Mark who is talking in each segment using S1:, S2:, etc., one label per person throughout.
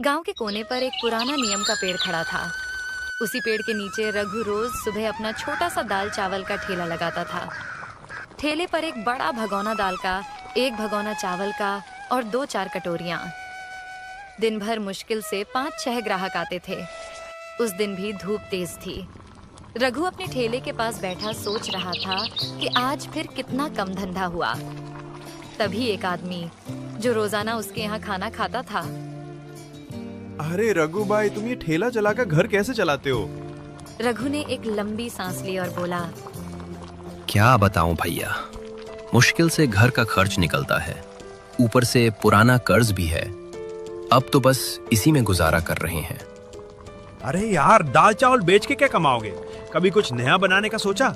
S1: गांव के कोने पर एक पुराना नीम का पेड़ खड़ा था। उसी पेड़ के नीचे रघु रोज सुबह अपना छोटा सा दाल चावल का ठेला लगाता था। ठेले पर एक बड़ा भगोना दाल का, एक भगोना चावल का और 2-4 कटोरियां। दिन भर मुश्किल से 5-6 ग्राहक आते थे। उस दिन भी धूप तेज थी। रघु अपने ठेले के पास बैठा सोच रहा था कि आज फिर कितना कम धंधा हुआ। तभी एक आदमी जो रोजाना उसके यहाँ खाना खाता था।
S2: अरे रघु भाई, तुम ये ठेला चलाकर घर कैसे चलाते हो?
S1: रघु ने एक लंबी सांस ली और बोला,
S3: क्या बताऊं भैया, मुश्किल से घर का खर्च निकलता है, ऊपर से पुराना कर्ज भी है। अब तो बस इसी में गुजारा कर रहे हैं।
S2: अरे यार, दाल चावल बेच के क्या कमाओगे? कभी कुछ नया बनाने का सोचा?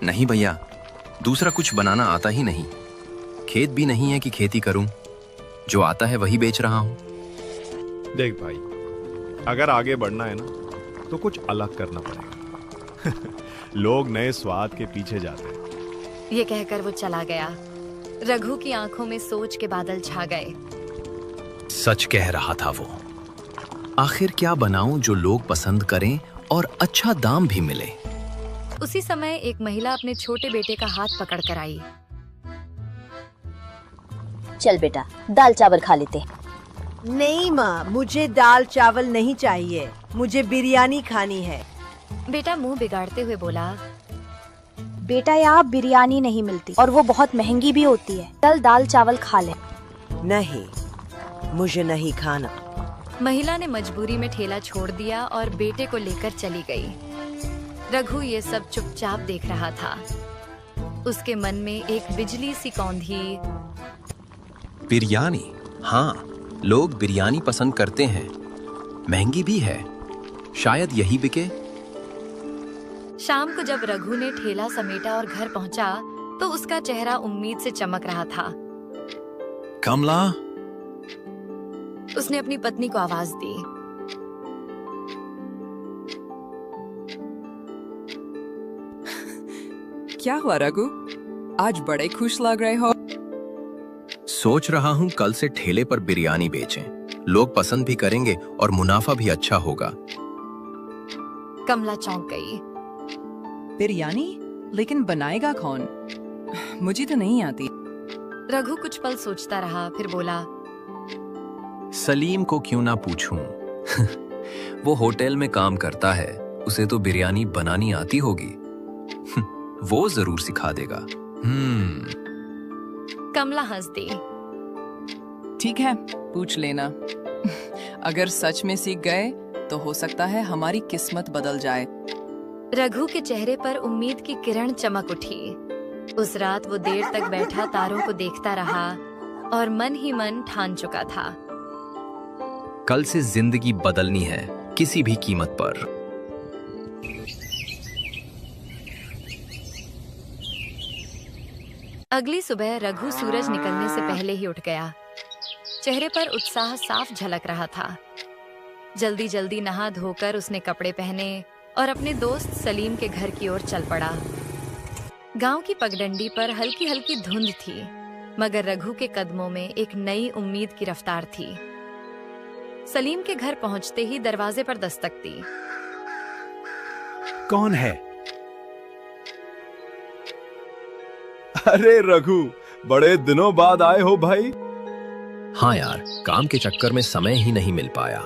S3: नहीं भैया, दूसरा कुछ बनाना आता ही नहीं। खेत भी नहीं है कि खेती करूं, जो आता है वही बेच रहा हूं।
S2: देख भाई, अगर आगे बढ़ना है ना तो कुछ अलग करना पड़ेगा। लोग नए स्वाद के पीछे जाते हैं।
S1: ये कहकर वो चला गया। रघु की आंखों में सोच के बादल छा गए।
S3: सच कह रहा था वो। आखिर क्या बनाऊं जो लोग पसंद करें और अच्छा दाम भी मिले।
S1: उसी समय एक महिला अपने छोटे बेटे का हाथ पकड़ कर आई।
S4: चल बेटा, दाल चावल खा लेते।
S5: नहीं माँ, मुझे दाल चावल नहीं चाहिए, मुझे बिरयानी खानी है।
S1: बेटा मुंह बिगाड़ते हुए बोला,
S4: बेटा यहाँ बिरयानी नहीं मिलती और वो बहुत महंगी भी होती है। चल दाल चावल खा ले।
S5: नहीं, मुझे नहीं खाना।
S1: महिला ने मजबूरी में ठेला छोड़ दिया और बेटे को लेकर चली गई। रघु ये सब चुपचाप देख रहा था। उसके मन में एक बिजली सी कौंधी।
S3: बिरयानी, हाँ, लोग बिरयानी पसंद करते हैं, महंगी भी है, शायद यही बिके।
S1: शाम को जब रघु ने ठेला समेटा और घर पहुंचा तो उसका चेहरा उम्मीद से चमक रहा था।
S3: कमला,
S1: उसने अपनी पत्नी को आवाज दी।
S6: क्या हुआ रघु, आज बड़े खुश लग रहे हो?
S3: सोच रहा हूँ कल से ठेले पर बिरयानी बेचें, लोग पसंद भी करेंगे और मुनाफा भी अच्छा होगा।
S1: कमला चौंक गई।
S6: बिरयानी? लेकिन बनाएगा कौन? मुझे तो नहीं आती।
S1: रघु कुछ पल सोचता रहा, फिर बोला,
S3: सलीम को क्यों ना पूछूं? वो होटल में काम करता है, उसे तो बिरयानी बनानी आती होगी। वो जरूर सिखा देगा।
S1: कमला हंस दी।
S6: ठीक है, पूछ लेना। अगर सच में सीख गए तो हो सकता है हमारी किस्मत बदल जाए।
S1: रघु के चेहरे पर उम्मीद की किरण चमक उठी। उस रात वो देर तक बैठा तारों को देखता रहा और मन ही मन ठान चुका था,
S3: कल से जिंदगी बदलनी है, किसी भी कीमत पर।
S1: अगली सुबह रघु सूरज निकलने से पहले ही उठ गया। चेहरे पर उत्साह साफ झलक रहा था। जल्दी जल्दी नहा धोकर उसने कपड़े पहने और अपने दोस्त सलीम के घर की ओर चल पड़ा। गांव की पगडंडी पर हल्की हल्की धुंध थी, मगर रघु के कदमों में एक नई उम्मीद की रफ्तार थी। सलीम के घर पहुंचते ही दरवाजे पर दस्तक दी।
S2: कौन है? अरे रघु, बड़े दिनों बाद आए हो भाई।
S3: हाँ यार, काम के चक्कर में समय ही नहीं मिल पाया।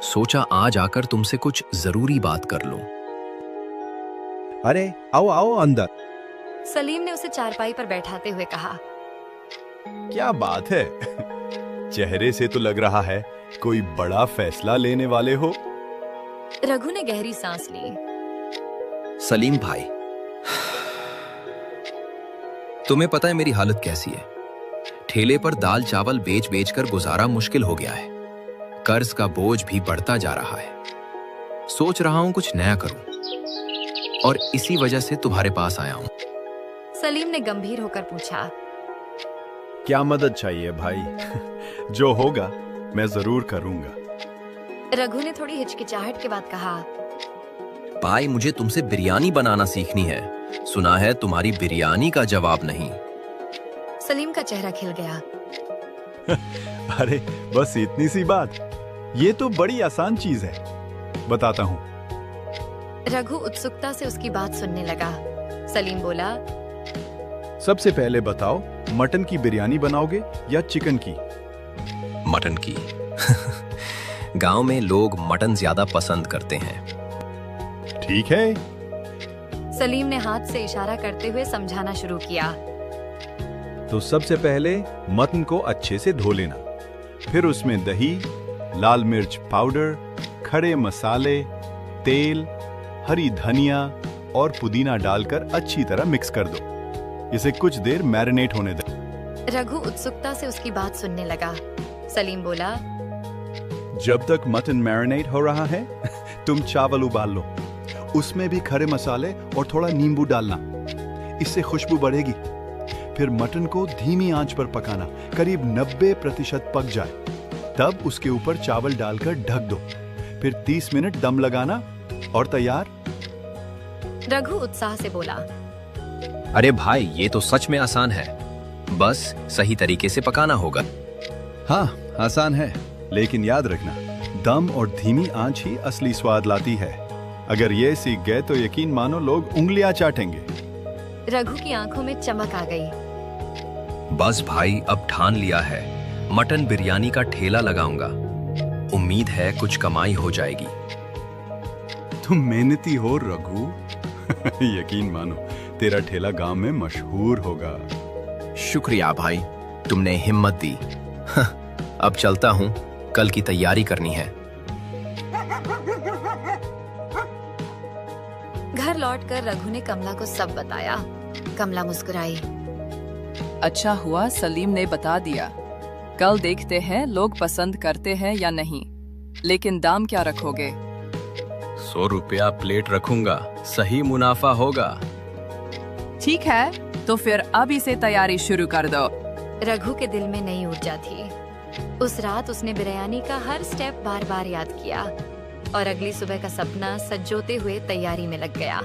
S3: सोचा आज आकर तुमसे कुछ जरूरी बात कर लूं।
S2: अरे आओ आओ अंदर।
S1: सलीम ने उसे चारपाई पर बैठाते हुए कहा,
S2: क्या बात है? चेहरे से तो लग रहा है कोई बड़ा फैसला लेने वाले हो।
S1: रघु ने गहरी सांस ली।
S3: सलीम भाई, तुम्हें पता है मेरी हालत कैसी है? ठेले पर दाल चावल बेच बेच कर गुजारा मुश्किल हो गया है। कर्ज का बोझ भी बढ़ता जा रहा है। सोच रहा हूं कुछ नया करूं और इसी वजह से तुम्हारे पास आया हूं।
S1: सलीम ने गंभीर होकर पूछा,
S2: क्या मदद चाहिए भाई? जो होगा मैं जरूर करूंगा।
S1: रघु ने थोड़ी हिचकिचाहट के बाद कहा,
S3: भाई मुझे तुमसे बिरयानी बनाना सीखनी है। सुना है तुम्हारी बिरयानी का जवाब नहीं।
S1: सलीम का चेहरा खिल गया।
S2: अरे बस इतनी सी बात। ये तो बड़ी आसान चीज है, बताता हूँ।
S1: रघु उत्सुकता से उसकी बात सुनने लगा। सलीम बोला,
S2: सबसे पहले बताओ, मटन की बिरयानी बनाओगे या चिकन की?
S3: मटन की। गांव में लोग मटन ज्यादा पसंद करते हैं।
S2: ठीक है।
S1: सलीम ने हाथ से इशारा करते हुए समझाना शुरू किया।
S2: तो सबसे पहले मटन को अच्छे से धो लेना, फिर उसमें दही, लाल मिर्च पाउडर, खड़े मसाले, तेल, हरी धनिया और पुदीना डालकर अच्छी तरह मिक्स कर दो। इसे कुछ देर मैरिनेट होने दें।
S1: रघु उत्सुकता से उसकी बात सुनने लगा। सलीम बोला,
S2: जब तक मटन मैरिनेट हो रहा है, तुम चावल उबाल लो। उसमें भी खड़े मसाले और थोड़ा नींबू डालना, इससे खुशबू बढ़ेगी। फिर मटन को धीमी आंच पर पकाना, करीब 90% पक जाए, तब उसके ऊपर चावल डालकर ढक दो। फिर 30 मिनट दम लगाना और तैयार।
S1: रघु उत्साह से बोला,
S3: अरे भाई, ये तो सच में आसान है, बस सही तरीके से पकाना होगा।
S2: हाँ, आसान है, लेकिन याद रखना, दम और धीमी आंच ही असली स्वाद लाती है। अगर ये सीख गए तो यकीन मानो लोग उंगलियां चाटेंगे।
S1: रघु की आंखों में चमक आ गई।
S3: बस भाई, अब ठान लिया है, मटन बिरयानी का ठेला लगाऊंगा। उम्मीद है कुछ कमाई हो जाएगी।
S2: तुम मेहनती हो रघु। यकीन मानो, तेरा ठेला गांव में मशहूर होगा।
S3: शुक्रिया भाई, तुमने हिम्मत दी। अब चलता हूँ, कल की तैयारी करनी है।
S1: घर लौटकर रघु ने कमला को सब बताया। कमला मुस्कुराई।
S6: अच्छा हुआ सलीम ने बता दिया। कल देखते हैं लोग पसंद करते हैं या नहीं। लेकिन दाम क्या रखोगे?
S3: 100 रुपया प्लेट रखूंगा, सही मुनाफा होगा।
S6: ठीक है, तो फिर अब इसे तैयारी शुरू कर दो।
S1: रघु के दिल में नई ऊर्जा थी। उस रात उसने बिरयानी का हर स्टेप बार बार याद किया और अगली सुबह का सपना सजोते हुए तैयारी में लग गया।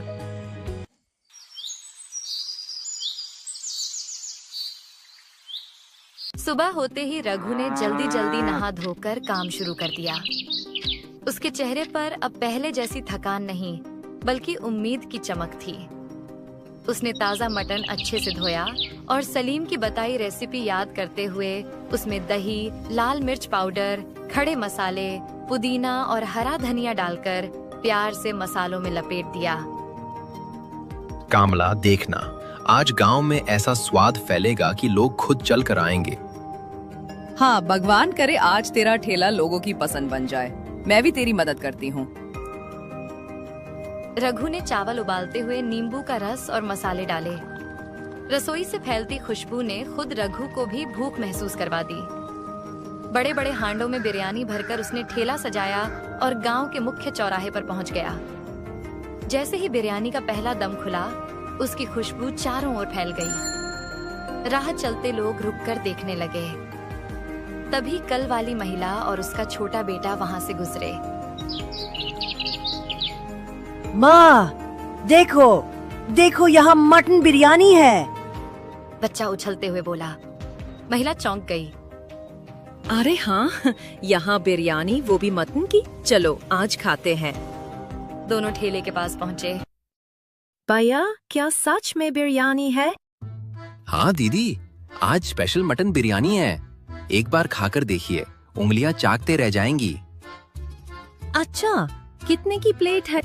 S1: सुबह होते ही रघु ने जल्दी जल्दी नहा धोकर काम शुरू कर दिया। उसके चेहरे पर अब पहले जैसी थकान नहीं, बल्कि उम्मीद की चमक थी। उसने ताज़ा मटन अच्छे से धोया और सलीम की बताई रेसिपी याद करते हुए उसमें दही, लाल मिर्च पाउडर, खड़े मसाले, पुदीना और हरा धनिया डालकर प्यार से मसालों में लपेट दिया।
S3: कामला, देखना, आज गांव में ऐसा स्वाद फैलेगा कि लोग खुद चल कर आएंगे।
S6: हाँ, भगवान करे आज तेरा ठेला लोगों की पसंद बन जाए। मैं भी तेरी मदद करती हूँ।
S1: रघु ने चावल उबालते हुए नींबू का रस और मसाले डाले। रसोई से फैलती खुशबू ने खुद रघु को भी भूख महसूस करवा दी। बड़े बड़े हांडों में बिरयानी भरकर उसने ठेला सजाया और गांव के मुख्य चौराहे पर पहुंच गया। जैसे ही बिरयानी का पहला दम खुला, उसकी खुशबू चारों ओर फैल गई। राह चलते लोग रुककर देखने लगे। तभी कल वाली महिला और उसका छोटा बेटा वहां से गुजरे।
S5: माँ, देखो देखो, यहाँ मटन बिरयानी है।
S1: बच्चा उछलते हुए बोला। महिला चौंक गई।
S7: अरे हाँ, यहाँ बिरयानी, वो भी मटन की। चलो आज खाते हैं।
S1: दोनों ठेले के पास पहुँचे।
S7: भैया, क्या सच में बिरयानी है?
S3: हाँ दीदी, आज स्पेशल मटन बिरयानी है। एक बार खाकर देखिए, उंगलियां चाटते रह जाएंगी।
S7: अच्छा, कितने की प्लेट है?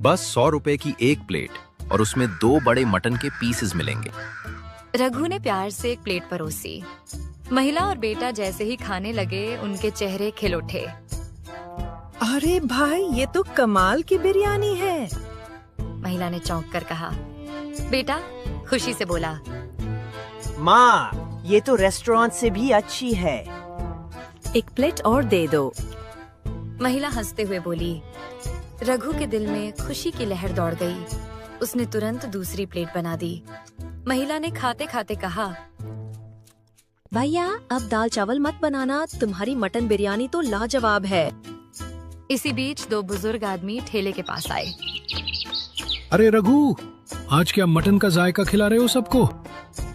S3: बस 100 रुपए की एक प्लेट, और उसमें 2 बड़े मटन के पीसेस मिलेंगे।
S1: रघु ने प्यार से एक प्लेट परोसी। महिला और बेटा जैसे ही खाने लगे, उनके चेहरे खिल उठे।
S7: अरे भाई, ये तो कमाल की बिरयानी है।
S1: महिला ने चौंक कर कहा। बेटा खुशी से बोला,
S5: माँ, ये तो रेस्टोरेंट से भी अच्छी है।
S7: एक प्लेट और दे दो।
S1: महिला हंसते हुए बोली। रघु के दिल में खुशी की लहर दौड़ गई। उसने तुरंत दूसरी प्लेट बना दी। महिला ने खाते खाते कहा,
S7: भैया, अब दाल चावल मत बनाना, तुम्हारी मटन बिरयानी तो लाजवाब है।
S1: इसी बीच 2 बुजुर्ग आदमी ठेले के पास आए।
S8: अरे रघु, आज क्या मटन का जायका खिला रहे हो सबको?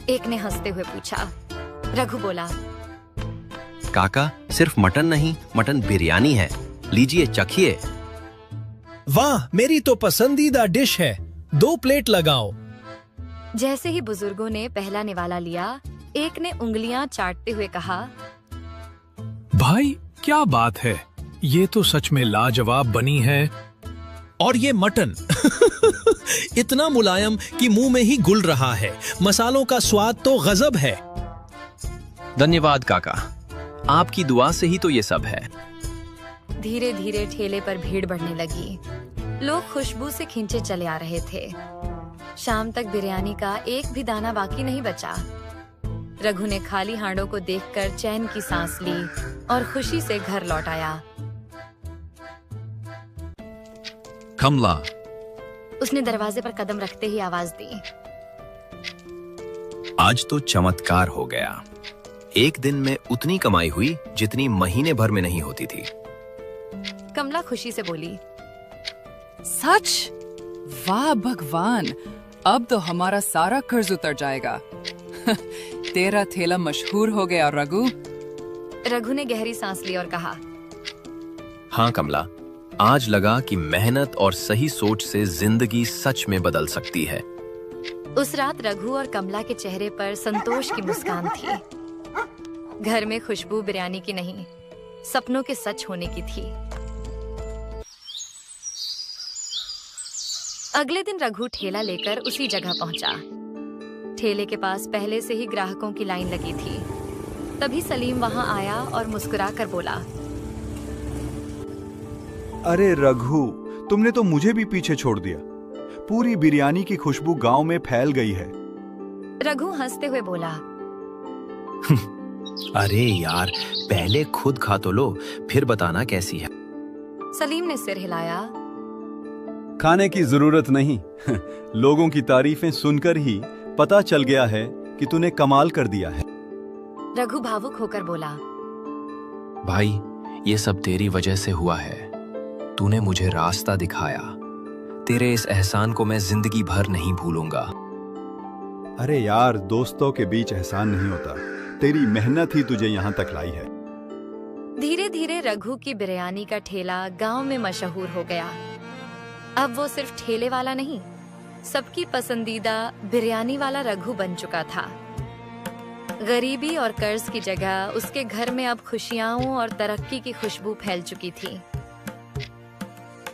S1: एक ने हंसते हुए पूछा। रघु बोला,
S3: काका, सिर्फ मटन नहीं, मटन बिरयानी है। लीजिए, चखिए।
S8: वाह, मेरी तो पसंदीदा डिश है। 2 प्लेट लगाओ।
S1: जैसे ही बुजुर्गों ने पहला निवाला लिया, एक ने उंगलियां चाटते हुए कहा,
S8: भाई क्या बात है, ये तो सच में लाजवाब बनी है। और ये मटन इतना मुलायम कि मुंह में ही घुल रहा है। मसालों का स्वाद तो गजब है।
S3: धन्यवाद काका, आपकी दुआ से ही तो ये सब है।
S1: धीरे धीरे ठेले पर भीड़ बढ़ने लगी। लोग खुशबू से खींचे चले आ रहे थे। शाम तक बिरयानी का एक भी दाना बाकी नहीं बचा। रघु ने खाली हांडों को देखकर चैन की सांस ली और खुशी से घर लौट आया।
S3: कमला,
S1: उसने दरवाजे पर कदम रखते ही आवाज दी,
S3: आज तो चमत्कार हो गया। एक दिन में उतनी कमाई हुई जितनी महीने भर में नहीं होती थी।
S1: कमला खुशी से बोली,
S6: सच? वाह भगवान, अब तो हमारा सारा कर्ज उतर जाएगा। तेरा ठेला मशहूर हो गया रघु।
S1: रघु ने गहरी सांस ली और कहा,
S3: हाँ कमला, आज लगा कि मेहनत और सही सोच से जिंदगी सच में बदल सकती है।
S1: उस रात रघु और कमला के चेहरे पर संतोष की मुस्कान थी। घर में खुशबू बिरयानी की नहीं, सपनों के सच होने की थी। अगले दिन रघु ठेला लेकर उसी जगह पहुंचा। ठेले के पास पहले से ही ग्राहकों की लाइन लगी थी। तभी सलीम वहां आया और मुस्कुराकर बोला,
S2: अरे रघु, तुमने तो मुझे भी पीछे छोड़ दिया। पूरी बिरयानी की खुशबू गांव में फैल गई है।
S1: रघु हंसते हुए बोला,
S3: अरे यार, पहले खुद खा तो लो, फिर बताना कैसी है।
S1: सलीम ने सिर हिलाया।
S2: खाने की जरूरत नहीं। लोगों की तारीफें सुनकर ही पता चल गया है कि तूने कमाल कर दिया है।
S1: रघु भावुक होकर बोला,
S3: भाई, ये सब तेरी वजह से हुआ है। तूने मुझे रास्ता दिखाया। तेरे इस एहसान को मैं जिंदगी भर नहीं भूलूंगा।
S2: अरे यार, दोस्तों के बीच एहसान नहीं होता। तेरी मेहनत ही तुझे यहाँ तक लाई है।
S1: धीरे धीरे रघु की बिरयानी का ठेला गांव में मशहूर हो गया। अब वो सिर्फ ठेले वाला नहीं, सबकी पसंदीदा बिरयानी वाला रघु बन चुका था। गरीबी और कर्ज की जगह उसके घर में अब खुशियां और तरक्की की खुशबू फैल चुकी थी।